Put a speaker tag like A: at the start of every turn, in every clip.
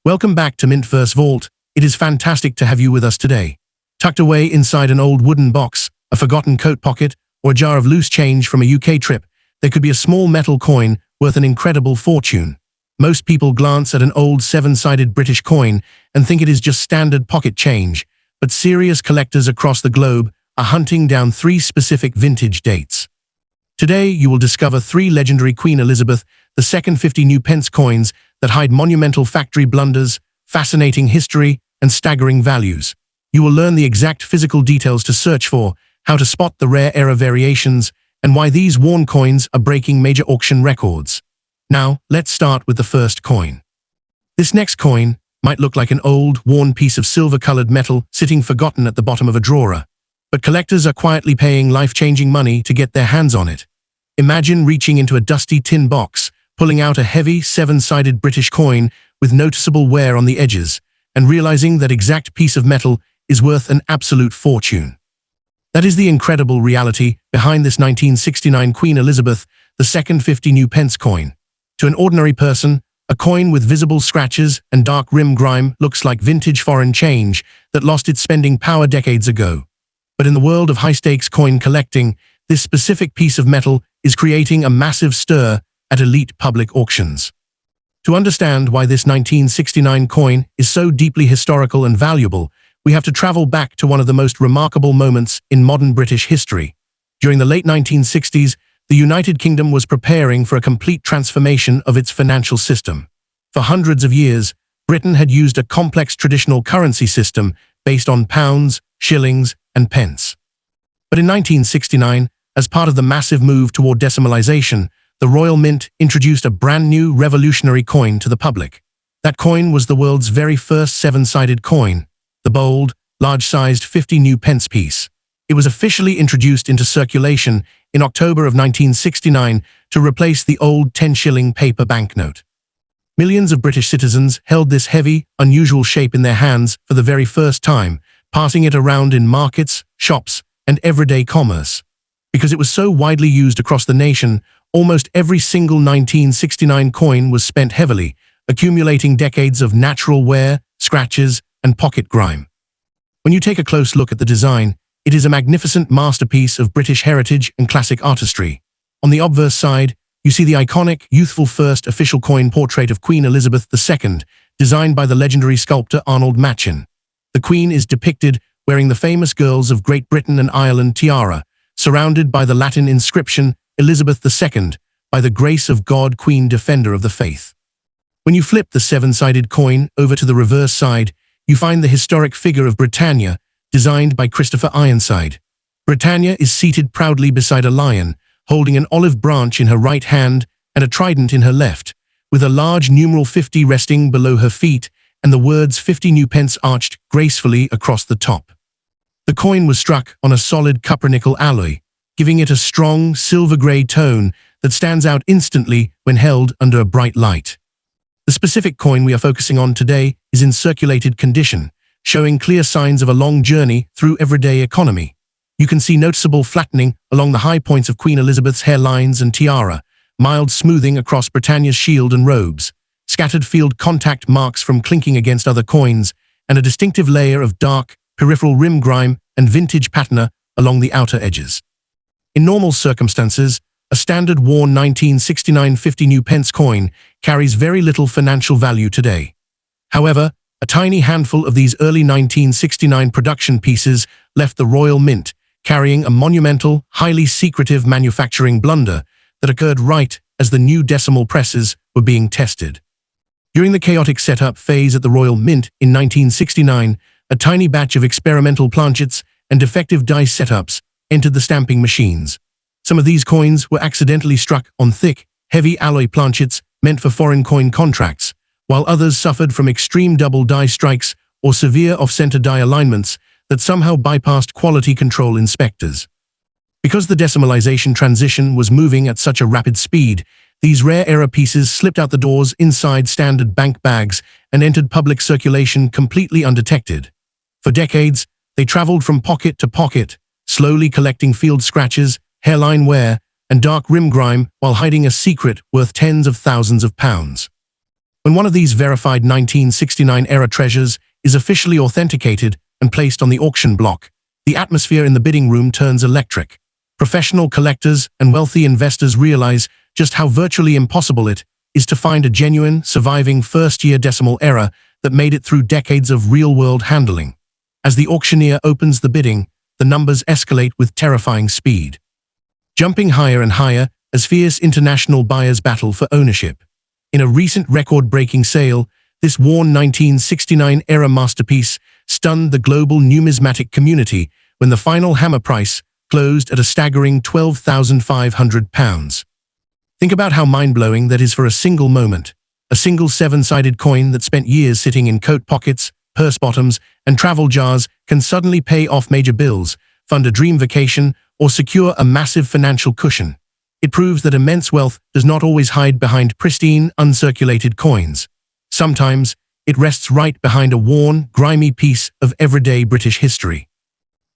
A: Welcome back to MintVerse Vault. It is fantastic to have you with us today. Tucked away inside an old wooden box, a forgotten coat pocket, or a jar of loose change from a UK trip, there could be a small metal coin worth an incredible fortune. Most people glance at an old seven-sided British coin and think it is just standard pocket change, but serious collectors across the globe are hunting down 3 specific vintage dates. Today, you will discover 3 legendary Queen Elizabeth II 50 New Pence coins that hide monumental factory blunders, fascinating history, and staggering values. You will learn the exact physical details to search for, how to spot the rare era variations, and why these worn coins are breaking major auction records. Now, let's start with the first coin. This next coin might look like an old, worn piece of silver-colored metal sitting forgotten at the bottom of a drawer, but collectors are quietly paying life-changing money to get their hands on it. Imagine reaching into a dusty tin box, pulling out a heavy, 7-sided British coin with noticeable wear on the edges, and realizing that exact piece of metal is worth an absolute fortune. That is the incredible reality behind this 1969 Queen Elizabeth II 50 New Pence coin. To an ordinary person, a coin with visible scratches and dark rim grime looks like vintage foreign change that lost its spending power decades ago. But in the world of high-stakes coin collecting, this specific piece of metal is creating a massive stir at elite public auctions. To understand why this 1969 coin is so deeply historical and valuable, we have to travel back to one of the most remarkable moments in modern British history. During the late 1960s, the United Kingdom was preparing for a complete transformation of its financial system. For hundreds of years, Britain had used a complex traditional currency system based on pounds, shillings, and pence. But in 1969, as part of the massive move toward decimalization, the Royal Mint introduced a brand new revolutionary coin to the public. That coin was the world's very first 7-sided coin, the bold, large-sized 50 New Pence piece. It was officially introduced into circulation in October of 1969 to replace the old 10-shilling paper banknote. Millions of British citizens held this heavy, unusual shape in their hands for the very first time, passing it around in markets, shops, and everyday commerce. Because it was so widely used across the nation, almost every single 1969 coin was spent heavily, accumulating decades of natural wear, scratches, and pocket grime. When you take a close look at the design, it is a magnificent masterpiece of British heritage and classic artistry. On the obverse side, you see the iconic, youthful first official coin portrait of Queen Elizabeth II, designed by the legendary sculptor Arnold Machin. The Queen is depicted wearing the famous Girls of Great Britain and Ireland tiara, surrounded by the Latin inscription, Elizabeth II, by the grace of God, Queen Defender of the Faith. When you flip the 7-sided coin over to the reverse side, you find the historic figure of Britannia, designed by Christopher Ironside. Britannia is seated proudly beside a lion, holding an olive branch in her right hand and a trident in her left, with a large numeral 50 resting below her feet and the words 50 New Pence arched gracefully across the top. The coin was struck on a solid copper-nickel alloy, giving it a strong, silver-gray tone that stands out instantly when held under a bright light. The specific coin we are focusing on today is in circulated condition, showing clear signs of a long journey through everyday economy. You can see noticeable flattening along the high points of Queen Elizabeth's hairlines and tiara, mild smoothing across Britannia's shield and robes, scattered field contact marks from clinking against other coins, and a distinctive layer of dark, peripheral rim grime and vintage patina along the outer edges. In normal circumstances, a standard worn 1969 50 New Pence coin carries very little financial value today. However, a tiny handful of these early 1969 production pieces left the Royal Mint, carrying a monumental, highly secretive manufacturing blunder that occurred right as the new decimal presses were being tested. During the chaotic setup phase at the Royal Mint in 1969, a tiny batch of experimental planchets and defective dice setups entered the stamping machines. Some of these coins were accidentally struck on thick, heavy alloy planchets meant for foreign coin contracts, while others suffered from extreme double die strikes or severe off-center die alignments that somehow bypassed quality control inspectors. Because the decimalization transition was moving at such a rapid speed, these rare era pieces slipped out the doors inside standard bank bags and entered public circulation completely undetected. For decades, they traveled from pocket to pocket, slowly collecting field scratches, hairline wear, and dark rim grime while hiding a secret worth tens of thousands of pounds. When one of these verified 1969-era treasures is officially authenticated and placed on the auction block, the atmosphere in the bidding room turns electric. Professional collectors and wealthy investors realize just how virtually impossible it is to find a genuine, surviving first-year decimal era that made it through decades of real-world handling. As the auctioneer opens the bidding, the numbers escalate with terrifying speed, jumping higher and higher as fierce international buyers battle for ownership. In a recent record-breaking sale, this worn 1969-era masterpiece stunned the global numismatic community when the final hammer price closed at a staggering £12,500. Think about how mind-blowing that is for a single moment. A single seven-sided coin that spent years sitting in coat pockets, purse bottoms, and travel jars can suddenly pay off major bills, fund a dream vacation, or secure a massive financial cushion. It proves that immense wealth does not always hide behind pristine, uncirculated coins. Sometimes, it rests right behind a worn, grimy piece of everyday British history.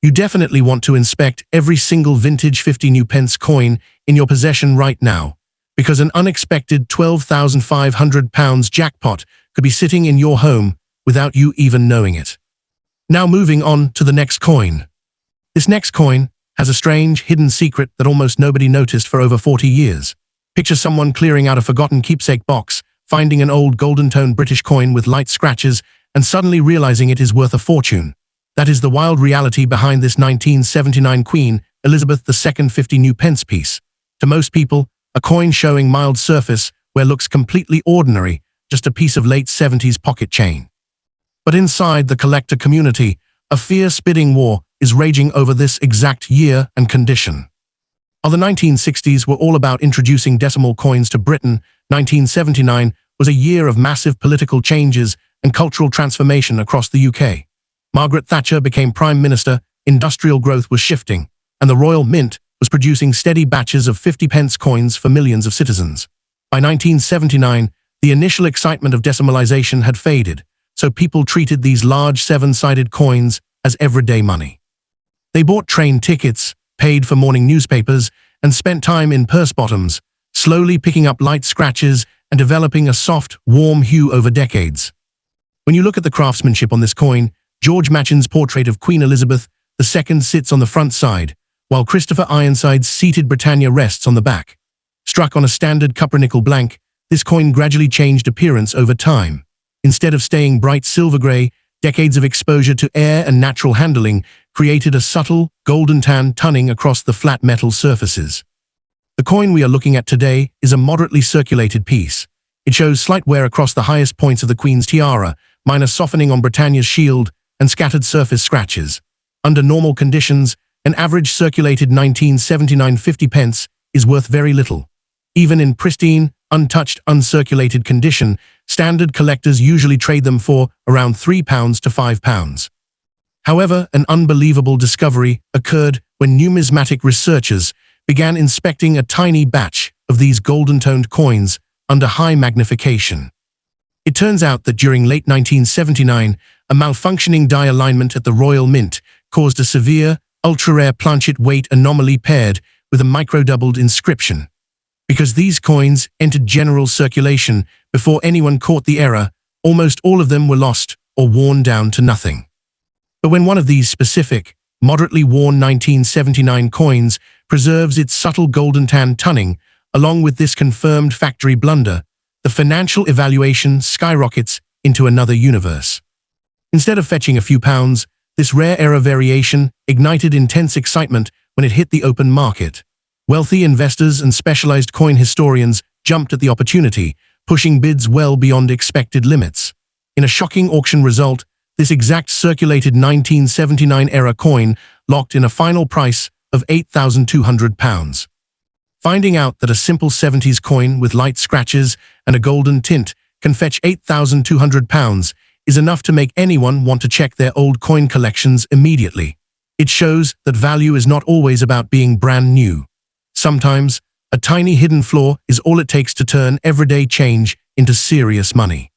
A: You definitely want to inspect every single vintage 50 New Pence coin in your possession right now, because an unexpected £12,500 jackpot could be sitting in your home without you even knowing it. Now moving on to the next coin. This next coin has a strange, hidden secret that almost nobody noticed for over 40 years. Picture someone clearing out a forgotten keepsake box, finding an old golden-toned British coin with light scratches, and suddenly realizing it is worth a fortune. That is the wild reality behind this 1979 Queen Elizabeth II 50 New Pence piece. To most people, a coin showing mild surface wear looks completely ordinary, just a piece of late 70s pocket chain. But inside the collector community, a fierce bidding war is raging over this exact year and condition. While the 1960s were all about introducing decimal coins to Britain, 1979 was a year of massive political changes and cultural transformation across the UK. Margaret Thatcher became Prime Minister, industrial growth was shifting, and the Royal Mint was producing steady batches of 50-pence coins for millions of citizens. By 1979, the initial excitement of decimalization had faded, so people treated these large seven-sided coins as everyday money. They bought train tickets, paid for morning newspapers, and spent time in purse bottoms, slowly picking up light scratches and developing a soft, warm hue over decades. When you look at the craftsmanship on this coin, George Machin's portrait of Queen Elizabeth II sits on the front side, while Christopher Ironside's seated Britannia rests on the back. Struck on a standard copper-nickel blank, this coin gradually changed appearance over time. Instead of staying bright silver grey, decades of exposure to air and natural handling created a subtle, golden-tan toning across the flat metal surfaces. The coin we are looking at today is a moderately circulated piece. It shows slight wear across the highest points of the Queen's tiara, minor softening on Britannia's shield, and scattered surface scratches. Under normal conditions, an average circulated 1979 50 pence is worth very little. Even in pristine, untouched, uncirculated condition, standard collectors usually trade them for around £3 to £5. However, an unbelievable discovery occurred when numismatic researchers began inspecting a tiny batch of these golden-toned coins under high magnification. It turns out that during late 1979, a malfunctioning die alignment at the Royal Mint caused a severe, ultra-rare planchet weight anomaly paired with a micro-doubled inscription. Because these coins entered general circulation before anyone caught the error, almost all of them were lost or worn down to nothing. But when one of these specific, moderately worn 1979 coins preserves its subtle golden-tan toning, along with this confirmed factory blunder, the financial evaluation skyrockets into another universe. Instead of fetching a few pounds, this rare error variation ignited intense excitement when it hit the open market. Wealthy investors and specialized coin historians jumped at the opportunity, pushing bids well beyond expected limits. In a shocking auction result, this exact circulated 1979-era coin locked in a final price of £8,200. Finding out that a simple 70s coin with light scratches and a golden tint can fetch £8,200 is enough to make anyone want to check their old coin collections immediately. It shows that value is not always about being brand new. Sometimes, a tiny hidden flaw is all it takes to turn everyday change into serious money.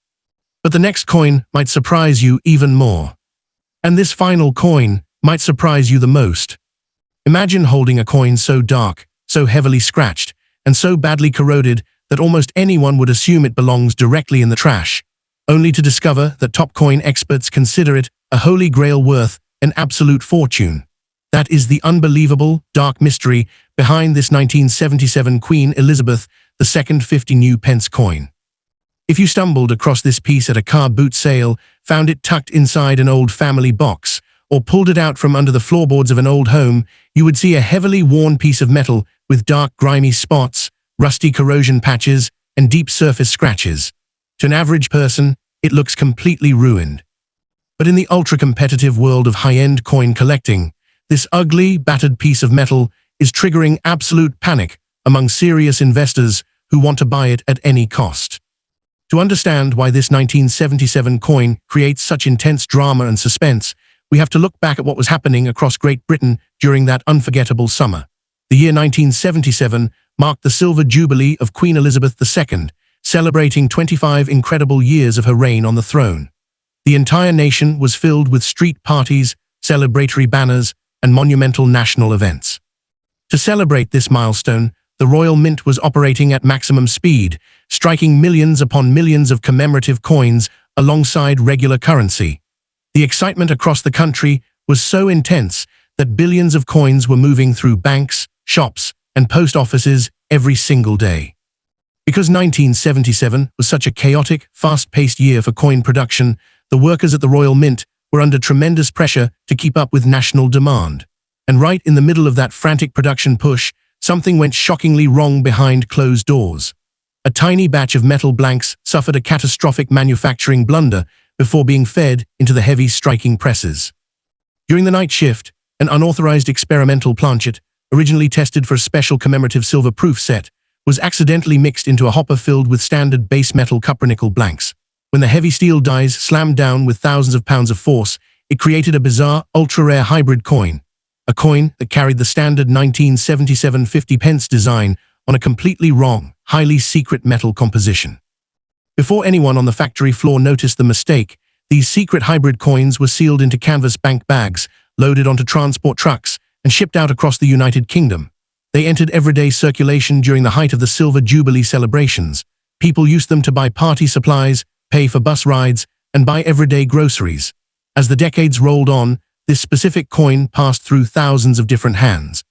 A: But the next coin might surprise you even more. And this final coin might surprise you the most. Imagine holding a coin so dark, so heavily scratched, and so badly corroded that almost anyone would assume it belongs directly in the trash, only to discover that top coin experts consider it a holy grail worth an absolute fortune. That is the unbelievable, dark mystery behind this 1977 Queen Elizabeth II 50 New Pence coin. If you stumbled across this piece at a car boot sale, found it tucked inside an old family box, or pulled it out from under the floorboards of an old home, you would see a heavily worn piece of metal with dark grimy spots, rusty corrosion patches, and deep surface scratches. To an average person, it looks completely ruined. But in the ultra-competitive world of high-end coin collecting, this ugly, battered piece of metal is triggering absolute panic among serious investors who want to buy it at any cost. To understand why this 1977 coin creates such intense drama and suspense, we have to look back at what was happening across Great Britain during that unforgettable summer. The year 1977 marked the silver jubilee of Queen Elizabeth II, celebrating 25 incredible years of her reign on the throne. The entire nation was filled with street parties, celebratory banners, and monumental national events. To celebrate this milestone, the Royal Mint was operating at maximum speed, striking millions upon millions of commemorative coins alongside regular currency. The excitement across the country was so intense that billions of coins were moving through banks, shops, and post offices every single day. Because 1977 was such a chaotic, fast-paced year for coin production, the workers at the Royal Mint were under tremendous pressure to keep up with national demand. And right in the middle of that frantic production push, something went shockingly wrong behind closed doors. A tiny batch of metal blanks suffered a catastrophic manufacturing blunder before being fed into the heavy striking presses. During the night shift, an unauthorized experimental planchet, originally tested for a special commemorative silver-proof set, was accidentally mixed into a hopper filled with standard base metal cupronickel blanks. When the heavy steel dies slammed down with thousands of pounds of force, it created a bizarre, ultra-rare hybrid coin. A coin that carried the standard 1977 50 pence design on a completely wrong, highly secret metal composition. Before anyone on the factory floor noticed the mistake, these secret hybrid coins were sealed into canvas bank bags, loaded onto transport trucks, and shipped out across the United Kingdom. They entered everyday circulation during the height of the Silver Jubilee celebrations. People used them to buy party supplies, pay for bus rides, and buy everyday groceries. As the decades rolled on, this specific coin passed through thousands of different hands.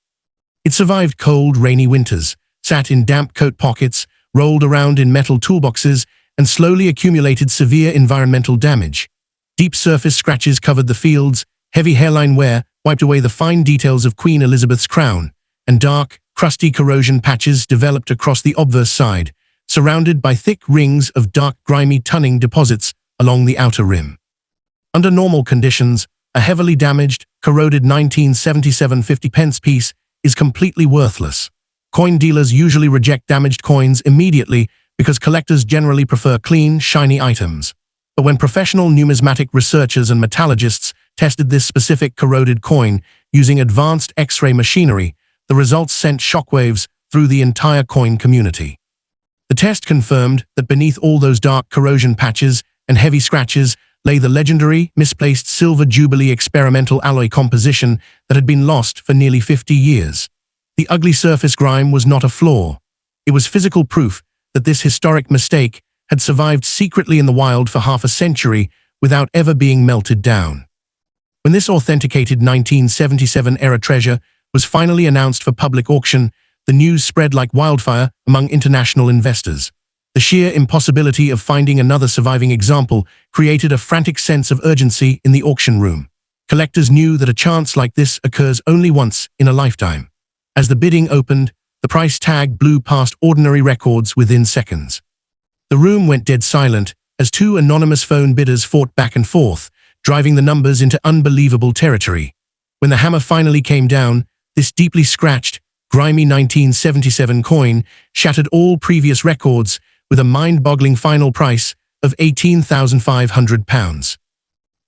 A: It survived cold, rainy winters, sat in damp coat pockets, rolled around in metal toolboxes, and slowly accumulated severe environmental damage. Deep surface scratches covered the fields, heavy hairline wear wiped away the fine details of Queen Elizabeth's crown, and dark, crusty corrosion patches developed across the obverse side, surrounded by thick rings of dark, grimy tunning deposits along the outer rim. Under normal conditions, a heavily damaged, corroded 1977 50 pence piece is completely worthless. Coin dealers usually reject damaged coins immediately because collectors generally prefer clean, shiny items. But when professional numismatic researchers and metallurgists tested this specific corroded coin using advanced X-ray machinery, the results sent shockwaves through the entire coin community. The test confirmed that beneath all those dark corrosion patches and heavy scratches lay the legendary, misplaced Silver Jubilee experimental alloy composition that had been lost for nearly 50 years. The ugly surface grime was not a flaw. It was physical proof that this historic mistake had survived secretly in the wild for half a century without ever being melted down. When this authenticated 1977-era treasure was finally announced for public auction, the news spread like wildfire among international investors. The sheer impossibility of finding another surviving example created a frantic sense of urgency in the auction room. Collectors knew that a chance like this occurs only once in a lifetime. As the bidding opened, the price tag blew past ordinary records within seconds. The room went dead silent as two anonymous phone bidders fought back and forth, driving the numbers into unbelievable territory. When the hammer finally came down, this deeply scratched, grimy 1977 coin shattered all previous records with a mind-boggling final price of £18,500.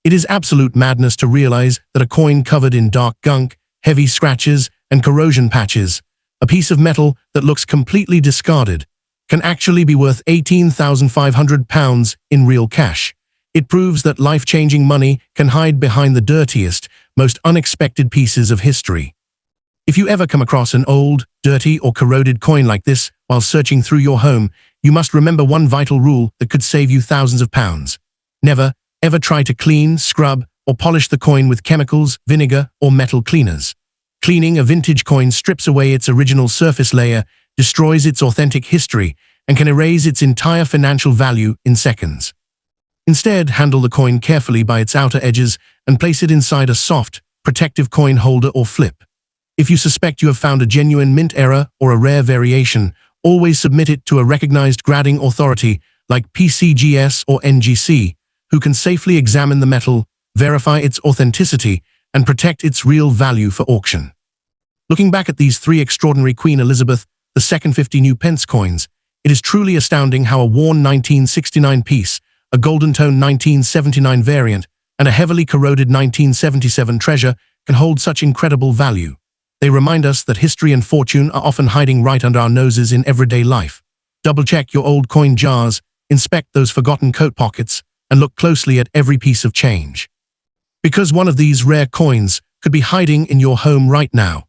A: It is absolute madness to realize that a coin covered in dark gunk, heavy scratches, and corrosion patches, a piece of metal that looks completely discarded, can actually be worth £18,500 in real cash. It proves that life-changing money can hide behind the dirtiest, most unexpected pieces of history. If you ever come across an old, dirty, or corroded coin like this, While searching through your home, you must remember one vital rule that could save you thousands of pounds. Never, ever try to clean, scrub, or polish the coin with chemicals, vinegar, or metal cleaners. Cleaning a vintage coin strips away its original surface layer, destroys its authentic history, and can erase its entire financial value in seconds. Instead, handle the coin carefully by its outer edges and place it inside a soft, protective coin holder or flip. If you suspect you have found a genuine mint error or a rare variation, always submit it to a recognized grading authority like PCGS or NGC, who can safely examine the metal, verify its authenticity, and protect its real value for auction. Looking back at these three extraordinary Queen Elizabeth II 50 New Pence coins, it is truly astounding how a worn 1969 piece, a golden tone 1979 variant, and a heavily corroded 1977 treasure can hold such incredible value. They remind us that history and fortune are often hiding right under our noses in everyday life. Double-check your old coin jars, inspect those forgotten coat pockets, and look closely at every piece of change. Because one of these rare coins could be hiding in your home right now.